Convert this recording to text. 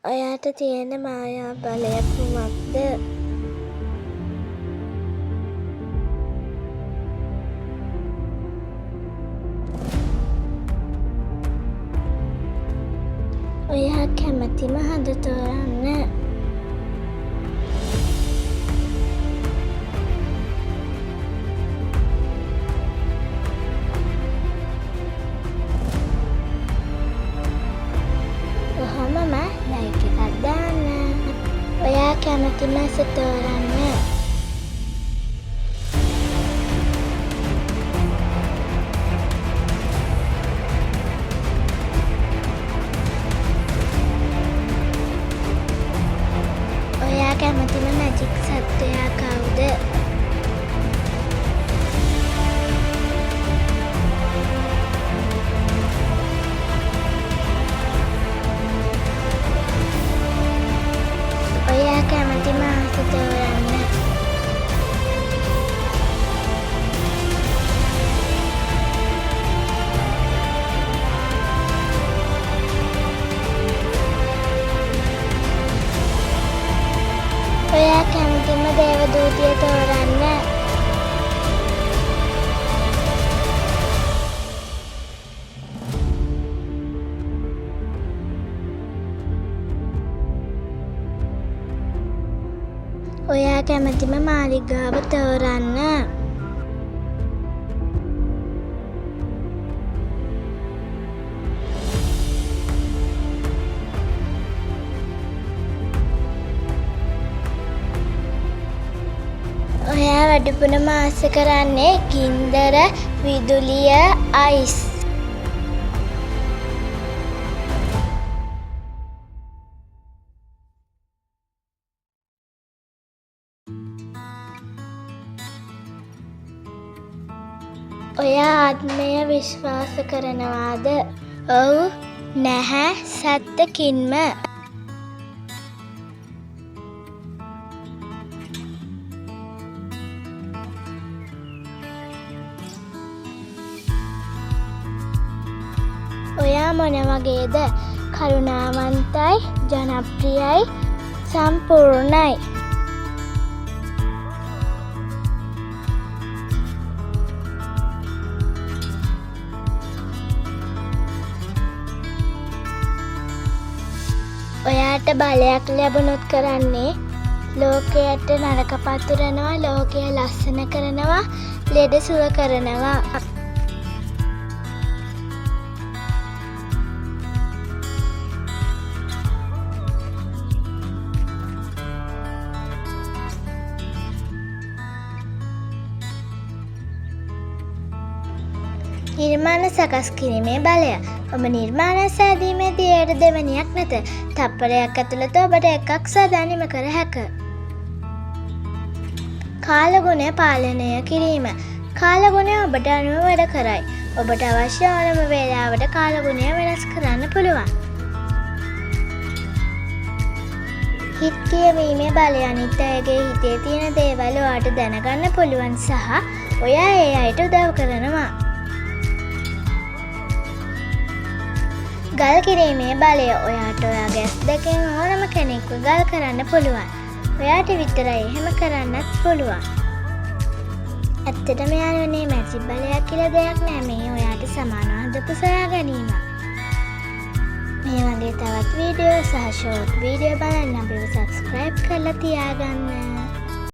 ඔයාට තියෙන මායා බලය කුමක්ද? ඔයා කැමතිම හඳ තෝරන්න. කොහොමම ලයික් එකක් දාන්න. ඔයා කැමතිම ඇස තෝරන්න. ඔයා කැමතිම මැජික් සත්වයා කවුද? ඔයා කැමතිම අහස තෝරන්න. ඔයා කැමතිම දේවදූතිය තෝරන්න. ඔයා කැමතිම මාලිගාව තෝරන්න. ඔයා වැඩිපුරම ආස කරන්නේ ගින්දර, විදුලිය, අයිස්. ඔයා ආත්මය විශ්වාස කරනවාද? ඔව්, නැහැ, සත්තකින්ම. ඔයා මොන වගේද? කරුණාවන්තයි, ජනප්‍රියයි, සම්පූර්ණයි. ඔයාට බලයක් ලැබුණොත් කරන්නේ ලෝකයට නරක පතුරනවා, ලෝකය ලස්සන කරනවා, ලෙඩ සුව කරනවා. නිර්මාණ සකස් කිරීමේ බලය. ඔබ නිර්මාණ සෑදීමේදී එයට දෙවැනියක් නැත. තප්පරයක් ඇතුළත ඔබට එකක් සාදානිම කර හැක. කාලගුණය පාලනය කිරීම. කාලගුණය ඔබට අනුව වැඩ කරයි. ඔබට අවශ්‍ය ඕනම වේලාවට කාලගුණය වෙනස් කරන්න පුළුවන්. හිත් කියවීමේ බලය. අනිත් අයගේ හිතේ තියෙන දේවල් ඔයාට දැනගන්න පුළුවන් සහ ඔයා ඒ අයට උදව් කරනවා. ගල් කිරීමේ බලය. ඔයාට ඔයාගේ ඇස් දෙකෙන් ඕනම කෙනෙක්ව ගල් කරන්න පුළුවන්. ඔයාට විතරයි එහෙම කරන්නත් පුළුවන්. ඇත්තටම යාළුවනේ මැජික් බලයක් කියලා දෙයක් නෑ. මේ ඔයාට සමානව හදපු සොයා ගැනීම. මේ වගේ තවත් වීඩියෝ සහ ෂෝට් වීඩියෝ බලන්න අපිව සබ්ස්ක්‍රයිබ් කරලා තියාගන්න.